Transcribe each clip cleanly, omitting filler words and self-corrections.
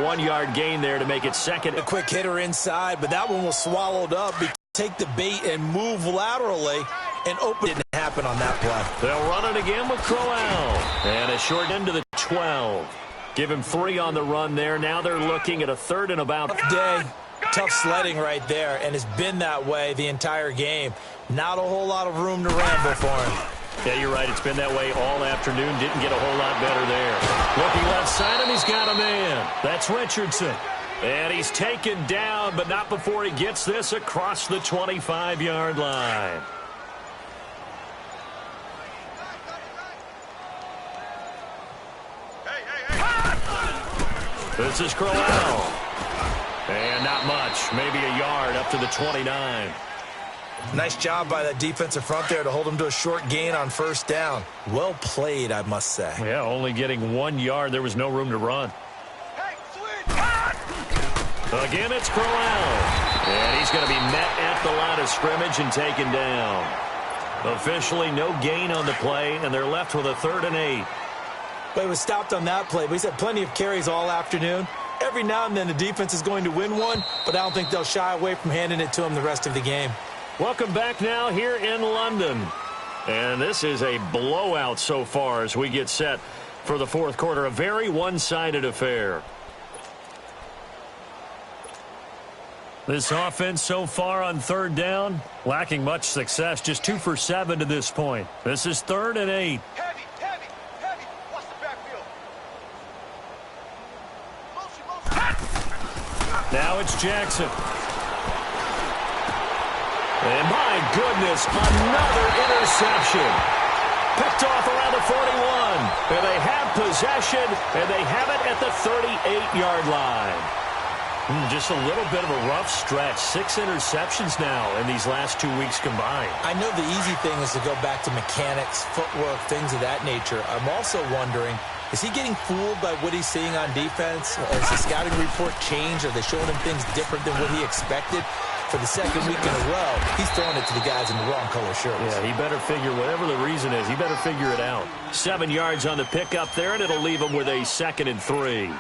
1-yard gain there to make it second. A quick hitter inside, but that one was swallowed up. Take the bait and move laterally, and open didn't happen on that play. They'll run it again with Crowell. And a short into the 12. Give him 3 on the run there. Now they're looking at a 3rd and about. Day. Tough sledding right there, and it's been that way the entire game. Not a whole lot of room to ramble for him. Yeah, you're right. It's been that way all afternoon. Didn't get a whole lot better there. Looking left side, and he's got a man. That's Richardson. And he's taken down, but not before he gets this across the 25-yard line. This is Crowell. And not much. Maybe a yard up to the 29. Nice job by that defensive front there to hold him to a short gain on first down. Well played, I must say. Yeah, only getting 1 yard. There was no room to run. Again, it's Crowell. And he's going to be met at the line of scrimmage and taken down. Officially no gain on the play, and they're left with a 3rd and 8. But he was stopped on that play, but he's had plenty of carries all afternoon. Every now and then the defense is going to win one, but I don't think they'll shy away from handing it to him the rest of the game. Welcome back now here in London. And this is a blowout so far as we get set for the fourth quarter. A very one-sided affair. This offense so far on 3rd down, lacking much success. Just 2 for 7 to this point. This is 3rd and 8. Now it's Jackson. And my goodness, another interception. Picked off around the 41. And they have possession, and they have it at the 38-yard line. Just a little bit of a rough stretch. 6 interceptions now in these last 2 weeks combined. I know the easy thing is to go back to mechanics, footwork, things of that nature. I'm also wondering, is he getting fooled by what he's seeing on defense? Has the scouting report changed? Are they showing him things different than what he expected? For the second week in a row, he's throwing it to the guys in the wrong color shirts. Yeah, he better figure, whatever the reason is, he better figure it out. 7 yards on the pickup there, and it'll leave him with a 2nd and 3.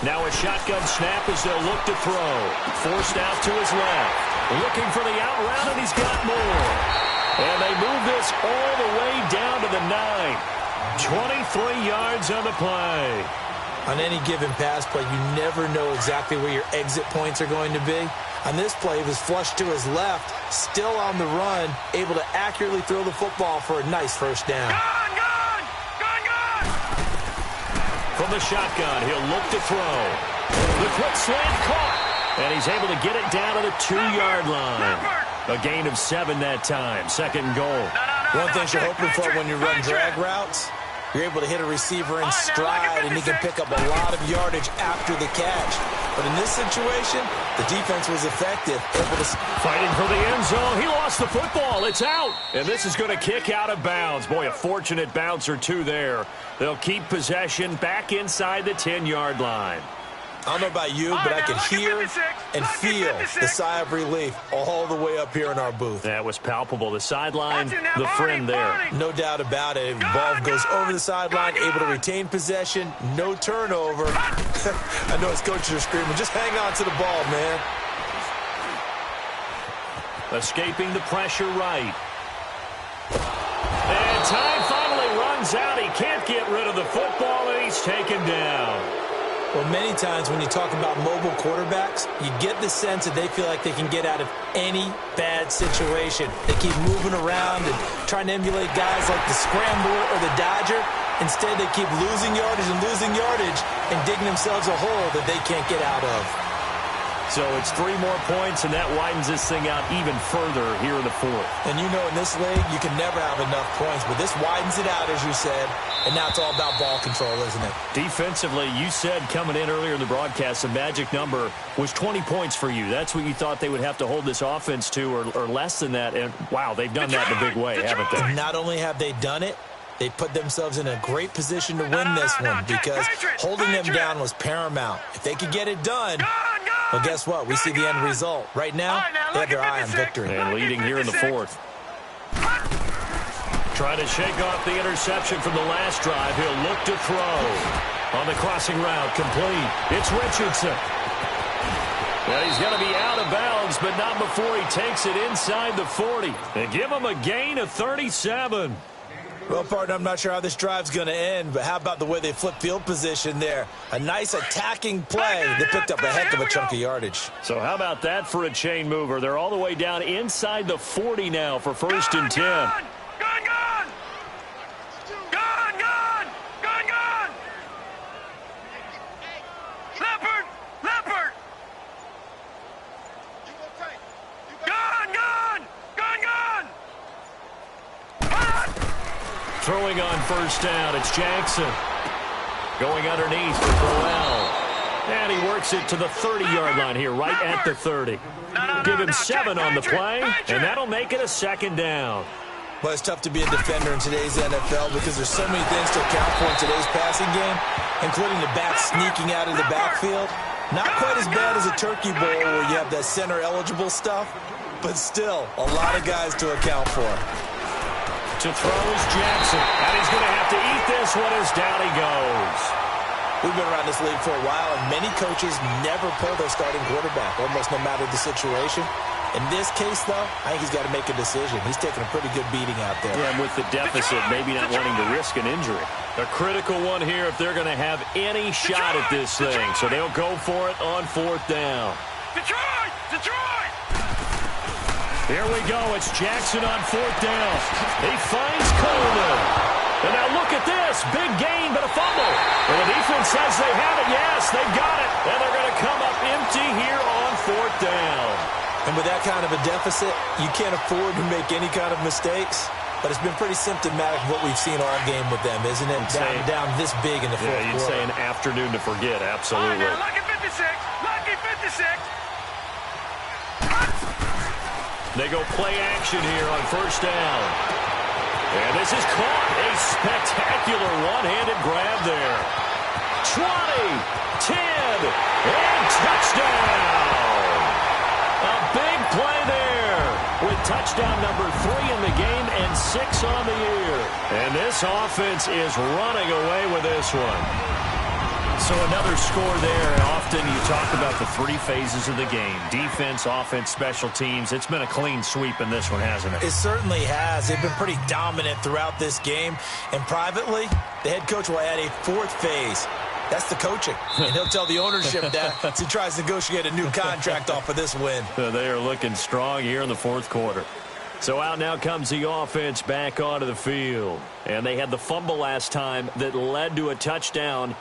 Now a shotgun snap as they'll look to throw. Forced out to his left. Looking for the out route, and he's got more. And they move this all the way down to the 9. 23 yards on the play. On any given pass play, you never know exactly where your exit points are going to be. On this play, he was flushed to his left, still on the run, able to accurately throw the football for a nice first down. From the shotgun, he'll look to throw. The quick slant caught, and he's able to get it down to the 2-yard line. A gain of 7 that time. 2nd and goal. One thing you're hoping for when you run drag routes, you're able to hit a receiver in stride, and he can pick up a lot of yardage after the catch. But in this situation, the defense was effective. Fighting for the end zone. He lost the football. It's out. And this is going to kick out of bounds. Boy, a fortunate bounce or two there. They'll keep possession back inside the 10-yard line. I don't know about you, but I could hear and feel the sigh of relief all the way up here in our booth. That was palpable. The sideline, the friend there. No doubt about it. The ball goes over the sideline, able to retain possession, no turnover. I know his coaches are screaming, just hang on to the ball, man. Escaping the pressure right. And time finally runs out. He can't get rid of the football, and he's taken down. Well, many times when you talk about mobile quarterbacks, you get the sense that they feel like they can get out of any bad situation. They keep moving around and trying to emulate guys like the Scrambler or the Dodger. Instead, they keep losing yardage and digging themselves a hole that they can't get out of. So it's 3 more points, and that widens this thing out even further here in the fourth. And you know in this league, you can never have enough points, but this widens it out, as you said, and now it's all about ball control, isn't it? Defensively, you said coming in earlier in the broadcast, the magic number was 20 points for you. That's what you thought they would have to hold this offense to, or less than that, and wow, they've done that in a big way, haven't they? Not only have they done it, they put themselves in a great position to win this one because holding them down was paramount. If they could get it done, Well, guess what? We see the end result. Right now, they have their eye on victory. And leading here in the fourth. Trying to shake off the interception from the last drive. He'll look to throw. On the crossing route, complete. It's Richardson. Well, he's going to be out of bounds, but not before he takes it inside the 40. And give him a gain of 37. Well, partner, I'm not sure how this drive's going to end, but how about the way they flip field position there? A nice attacking play that picked up a heck of a chunk of yardage. So how about that for a chain mover? They're all the way down inside the 40 now for 1st and 10. Gone! Leopard! Throwing on 1st down, it's Jackson. Going underneath for Crowell. And he works it to the 30-yard line here, right at the 30. Give him 7 on the play, and that'll make it a 2nd down. Well, it's tough to be a defender in today's NFL because there's so many things to account for in today's passing game, including the back sneaking out of the backfield. Not quite as bad as a turkey bowl where you have that center-eligible stuff, but still a lot of guys to account for. To throw is Jackson, and he's going to have to eat this one as down he goes. We've been around this league for a while, and many coaches never pull their starting quarterback, almost no matter the situation. In this case, though, I think he's got to make a decision. He's taking a pretty good beating out there. Yeah, and with the deficit, maybe not wanting to risk an injury. A critical one here if they're going to have any shot at this thing. So they'll go for it on 4th down. Detroit! Here we go. It's Jackson on 4th down. He finds Coleman. And now look at this. Big gain, but a fumble. Well, the defense says they have it. Yes, they got it. And they're going to come up empty here on 4th down. And with that kind of a deficit, you can't afford to make any kind of mistakes. But it's been pretty symptomatic of what we've seen all game with them, isn't it? Down this big in the fourth quarter. You'd say an afternoon to forget, absolutely. Oh, Lucky 56! They go play action here on 1st down. And this is caught. A spectacular one-handed grab there. 20, 10, and touchdown. A big play there with touchdown number 3 in the game and 6 on the year. And this offense is running away with this one. So another score there. Often you talk about the 3 phases of the game. Defense, offense, special teams. It's been a clean sweep in this one, hasn't it? It certainly has. They've been pretty dominant throughout this game. And privately, the head coach will add a 4th phase. That's the coaching. And he'll tell the ownership that as he tries to negotiate a new contract off of this win. They are looking strong here in the 4th quarter. So out now comes the offense back onto the field. And they had the fumble last time that led to a touchdown.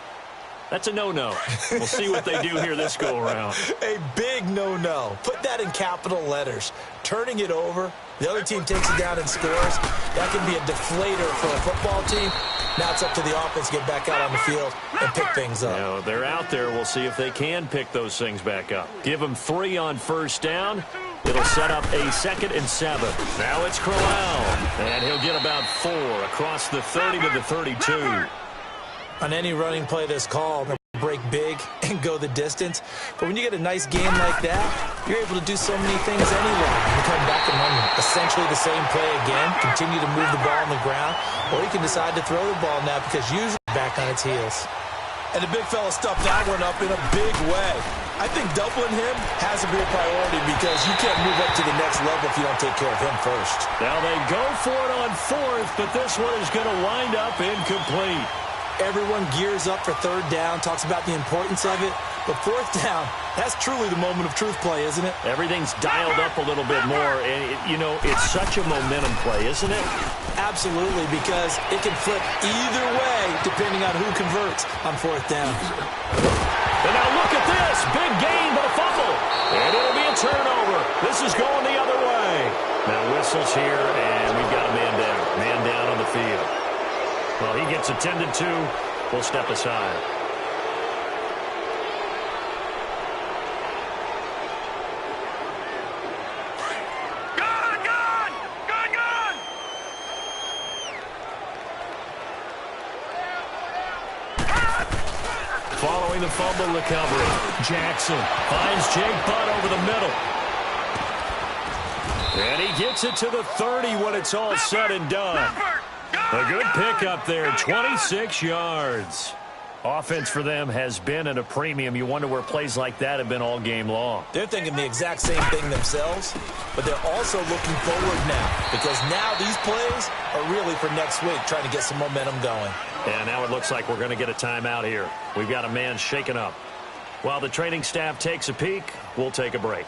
That's a no-no. We'll see what they do here this go-around. A big no-no. Put that in capital letters. Turning it over, the other team takes it down and scores. That can be a deflator for a football team. Now it's up to the offense to get back out on the field and pick things up. Now, they're out there. We'll see if they can pick those things back up. Give them 3 on 1st down. It'll set up a 2nd and 7. Now it's Crowell. And he'll get about 4 across the 30 to the 32. On any running play that's called, break big and go the distance. But when you get a nice game like that, you're able to do so many things anyway. You can come back and run essentially the same play again, continue to move the ball on the ground, or you can decide to throw the ball now because usually back on its heels. And the big fella stuffed that one up in a big way. I think doubling him has to be a priority because you can't move up to the next level if you don't take care of him first. Now they go for it on 4th, but this one is going to wind up incomplete. Everyone gears up for 3rd down, talks about the importance of it. But 4th down, that's truly the moment of truth play, isn't it? Everything's dialed up a little bit more. And, it's such a momentum play, isn't it? Absolutely, because it can flip either way depending on who converts on 4th down. And now look at this. Big gain, but a fumble. And it'll be a turnover. This is going the other way. Now whistles here, and we've got a man down. Man down on the field. Well, he gets attended to. We'll step aside. during the fumble recovery. Jackson finds Jake Butt over the middle. And he gets it to the 30 when it's all said and done. A good pickup there, 26 yards. Offense for them has been at a premium. You wonder where plays like that have been all game long. They're thinking the exact same thing themselves, but they're also looking forward now because now these plays are really for next week, trying to get some momentum going. And now it looks like we're going to get a timeout here. We've got a man shaken up. While the training staff takes a peek, we'll take a break.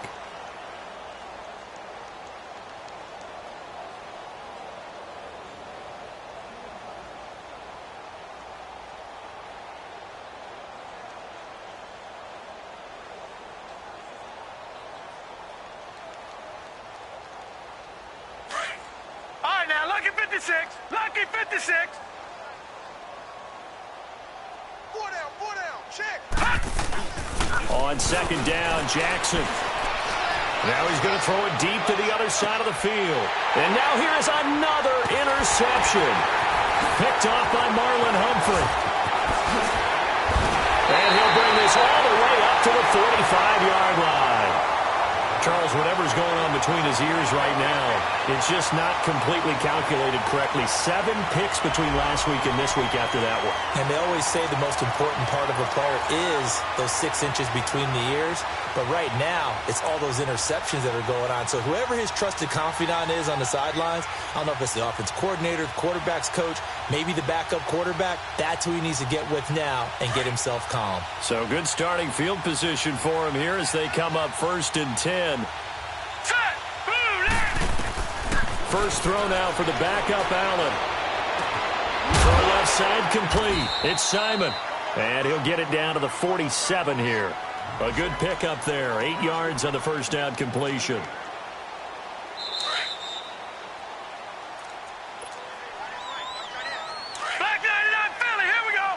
Lucky 56. Four down, check. On second down, Jackson. Now he's going to throw it deep to the other side of the field. And now here is another interception. Picked off by Marlon Humphrey. And he'll bring this all the way up to the 45-yard line. Charles, whatever's going on between his ears right now, it's just not completely calculated correctly. 7 picks between last week and this week after that one. And they always say the most important part of a player is those 6 inches between the ears. But right now, it's all those interceptions that are going on. So whoever his trusted confidant is on the sidelines, I don't know if it's the offense coordinator, the quarterback's coach, maybe the backup quarterback, that's who he needs to get with now and get himself calm. So good starting field position for him here as they come up 1st and 10. First throw now for the backup, Allen. Throw left side complete. It's Simon. And he'll get it down to the 47 here. A good pickup there. 8 yards on the first down completion. Black 99 Philly, here we go.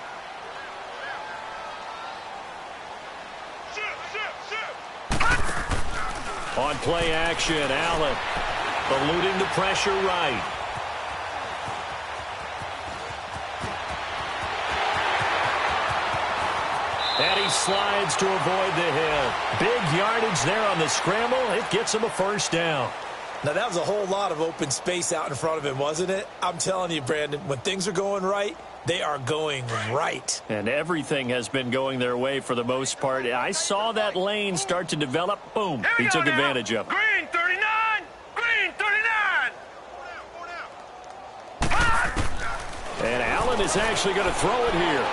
Shoot. On play action, Allen. Eluding the pressure right. And he slides to avoid the hit. Big yardage there on the scramble. It gets him a first down. Now, that was a whole lot of open space out in front of him, wasn't it? I'm telling you, Brandon, when things are going right, they are going right. And everything has been going their way for the most part. I saw that lane start to develop. Boom. He took advantage of it. Green 39. Green 39. And Allen is actually going to throw it here.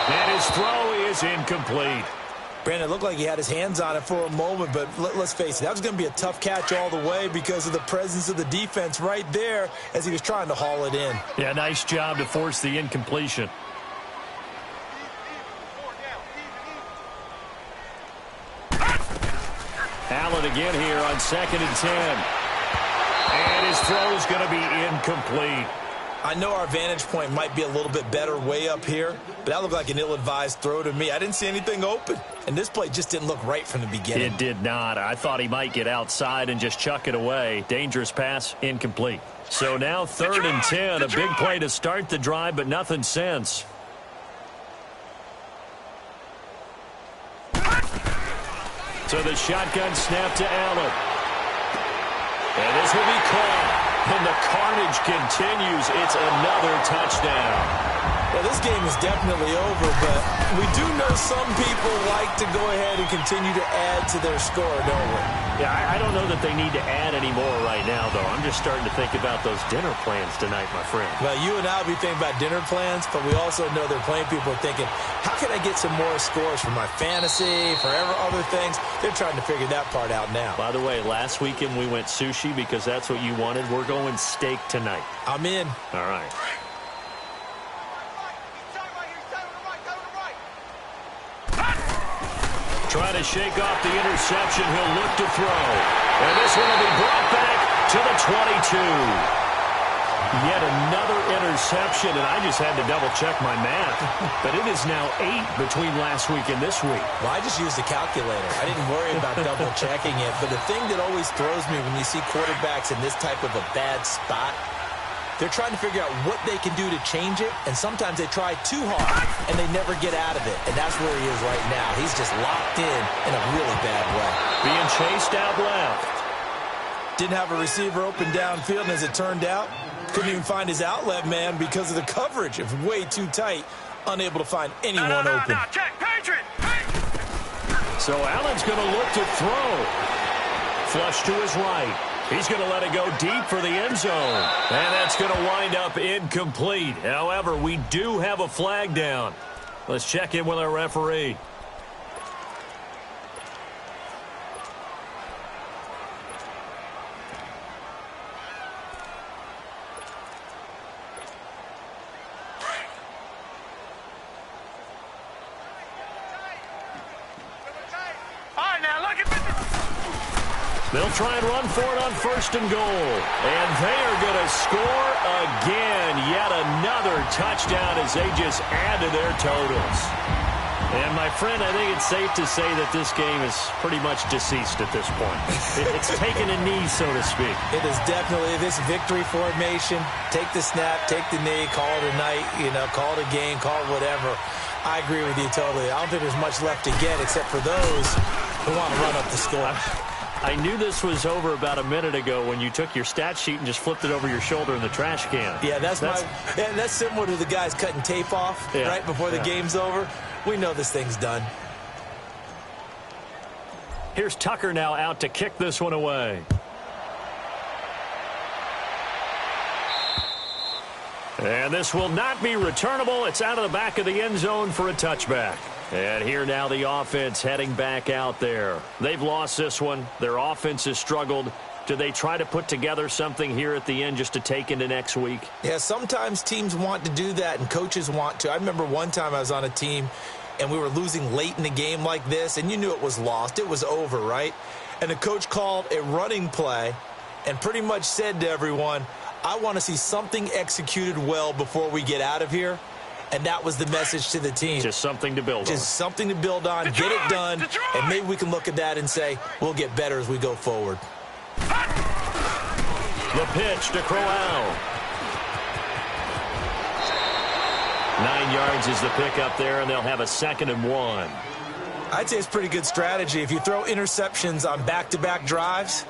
And his throw is incomplete. Brandon, it looked like he had his hands on it for a moment, but let's face it, that was going to be a tough catch all the way because of the presence of the defense right there as he was trying to haul it in. Yeah, nice job to force the incompletion. Allen again here on 2nd and 10. And his throw is going to be incomplete. I know our vantage point might be a little bit better way up here, but that looked like an ill-advised throw to me. I didn't see anything open, and this play just didn't look right from the beginning. It did not. I thought he might get outside and just chuck it away. Dangerous pass, incomplete. So now 3rd and 10, a big play to start the drive, but nothing since. So the shotgun snap to Allen. And this will be caught. And the carnage continues. It's another touchdown. Well, this game is definitely over, but we do know some people like to go ahead and continue to add to their score, don't we? Yeah, I don't know that they need to add any more right now, though. I'm just starting to think about those dinner plans tonight, my friend. Well, you and I will be thinking about dinner plans, but we also know there are plenty of people thinking, how can I get some more scores for my fantasy, for other things? They're trying to figure that part out now. By the way, last weekend we went sushi because that's what you wanted. We're going steak tonight. I'm in. All right. Trying to shake off the interception. He'll look to throw. And this one will be brought back to the 22. Yet another interception, and I just had to double-check my math. But it is now 8 between last week and this week. Well, I just used the calculator. I didn't worry about double-checking it. But the thing that always throws me when you see quarterbacks in this type of a bad spot, they're trying to figure out what they can do to change it, and sometimes they try too hard, and they never get out of it, and that's where he is right now. He's just locked in a really bad way. Being chased out left. Didn't have a receiver open downfield, and as it turned out, couldn't even find his outlet man because of the coverage. It was way too tight, unable to find anyone open. No, check, Patriot. So Allen's going to look to throw. Flush to his right. He's going to let it go deep for the end zone. And that's going to wind up incomplete. However, we do have a flag down. Let's check in with our referee. They'll try and run for it on 1st and goal. And they are going to score again. Yet another touchdown as they just add to their totals. And, my friend, I think it's safe to say that this game is pretty much deceased at this point. It's taken a knee, so to speak. It is definitely this victory formation. Take the snap, take the knee, call it a night, call it a game, call it whatever. I agree with you totally. I don't think there's much left to get except for those who want to run up the score. I knew this was over about a minute ago when you took your stat sheet and just flipped it over your shoulder in the trash can. Yeah, that's similar to the guys cutting tape off right before the game's over. We know this thing's done. Here's Tucker now out to kick this one away. And this will not be returnable. It's out of the back of the end zone for a touchback. And here now the offense heading back out there. They've lost this one. Their offense has struggled. Do they try to put together something here at the end just to take into next week? Yeah, sometimes teams want to do that and coaches want to. I remember one time I was on a team and we were losing late in the game like this, and you knew it was lost. It was over, right? And the coach called a running play and pretty much said to everyone, I want to see something executed well before we get out of here. And that was the message to the team. Just something to build on. Just something to build on, get it done, and maybe we can look at that and say, we'll get better as we go forward. The pitch to Crowell. 9 yards is the pickup there, and they'll have a 2nd and 1. I'd say it's pretty good strategy. If you throw interceptions on back-to-back drives,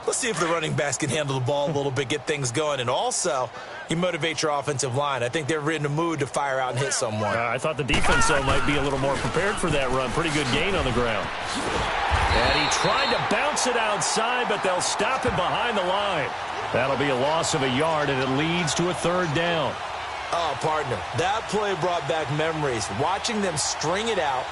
let's see if the running backs can handle the ball a little bit, get things going. And also, you motivate your offensive line. I think they're in a mood to fire out and hit someone. I thought the defense, though, might be a little more prepared for that run. Pretty good gain on the ground. And he tried to bounce it outside, but they'll stop him behind the line. That'll be a loss of a yard, and it leads to a 3rd down. Oh, partner, that play brought back memories. Watching them string it out,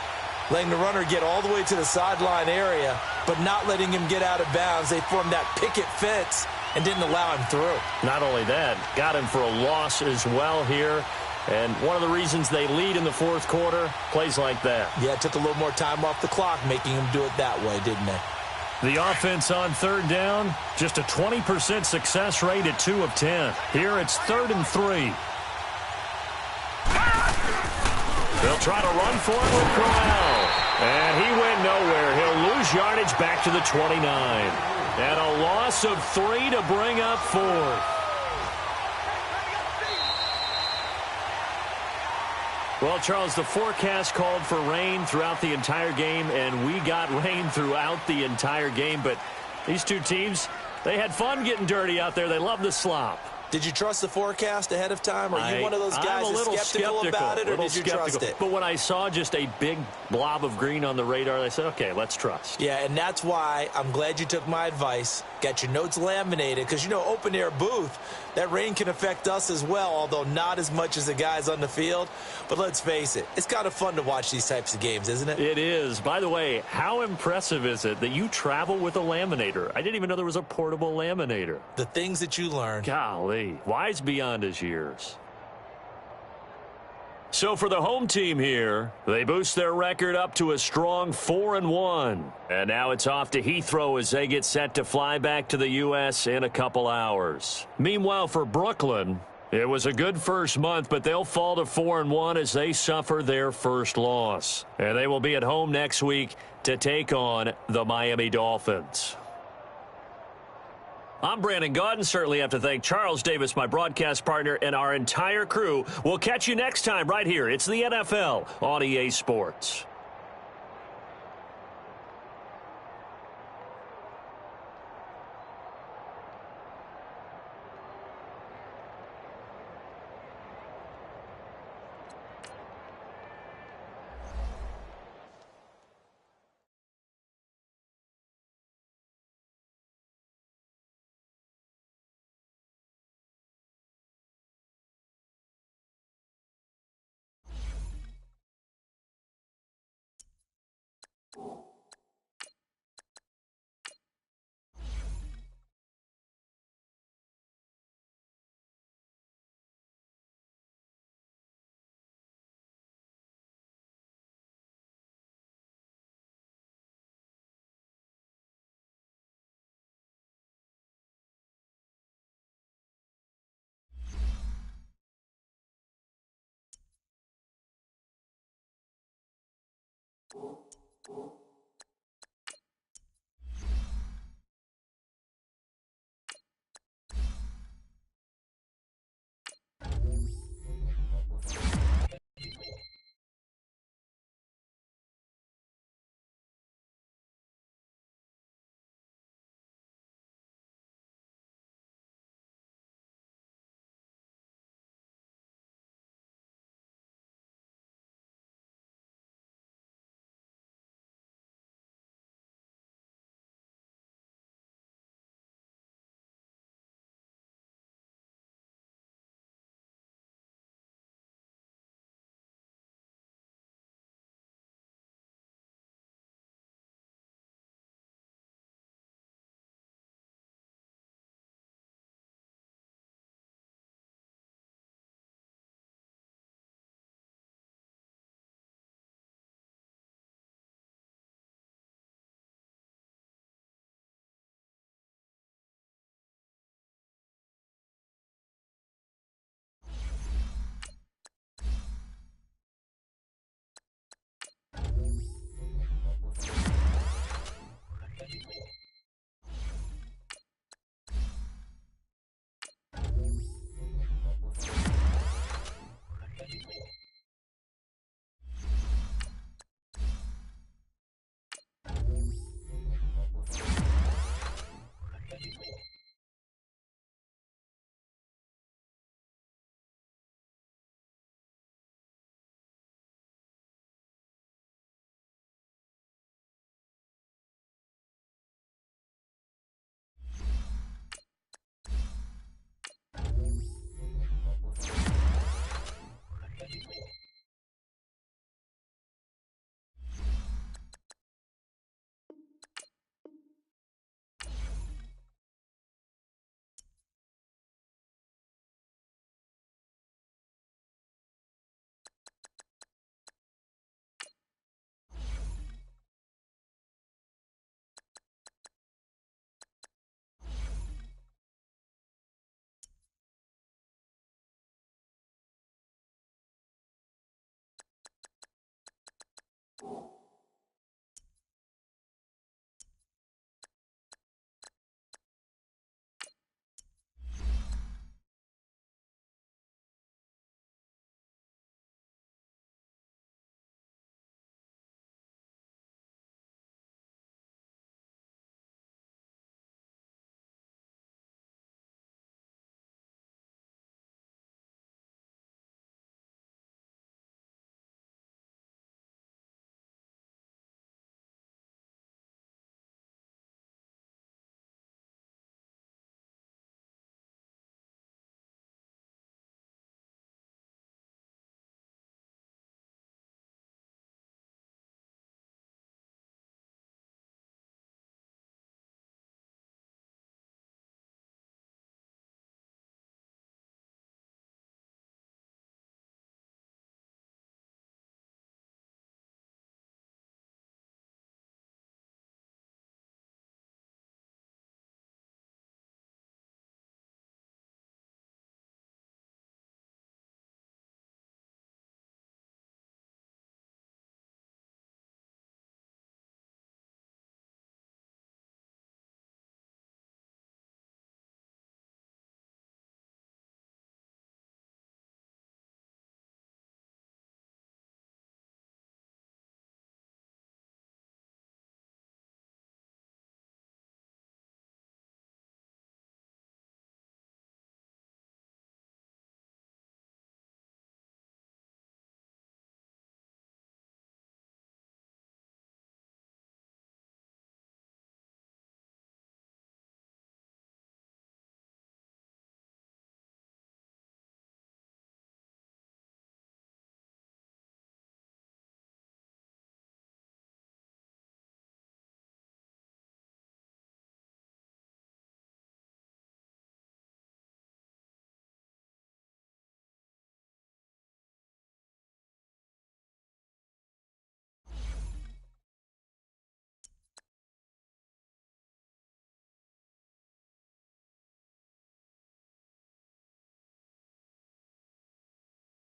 letting the runner get all the way to the sideline area, but not letting him get out of bounds. They formed that picket fence and didn't allow him through. Not only that, got him for a loss as well here. And one of the reasons they lead in the 4th quarter, plays like that. Yeah, it took a little more time off the clock, making him do it that way, didn't they? The offense on 3rd down, just a 20% success rate at 2 of 10. Here it's 3rd and 3. They'll try to run for it with Crowell. And he went nowhere. He'll lose yardage back to the 29. And a loss of 3 to bring up 4th. Well, Charles, the forecast called for rain throughout the entire game, and we got rain throughout the entire game. But these two teams, they had fun getting dirty out there. They love the slop. Did you trust the forecast ahead of time? Are you one of those guys that's skeptical about it, or did you trust it? But when I saw just a big blob of green on the radar, I said, okay, let's trust. Yeah, and that's why I'm glad you took my advice. Got your notes laminated, because, open-air booth, that rain can affect us as well, although not as much as the guys on the field. But let's face it, it's kind of fun to watch these types of games, isn't it? It is. By the way, how impressive is it that you travel with a laminator? I didn't even know there was a portable laminator. The things that you learn. Golly, wise beyond his years. So for the home team here, they boost their record up to a strong 4-1. And now it's off to Heathrow as they get set to fly back to the U.S. in a couple hours. Meanwhile, for Brooklyn, it was a good first month, but they'll fall to 4-1 as they suffer their first loss. And they will be at home next week to take on the Miami Dolphins. I'm Brandon Gaudin. Certainly have to thank Charles Davis, my broadcast partner, and our entire crew. We'll catch you next time right here. It's the NFL on EA Sports.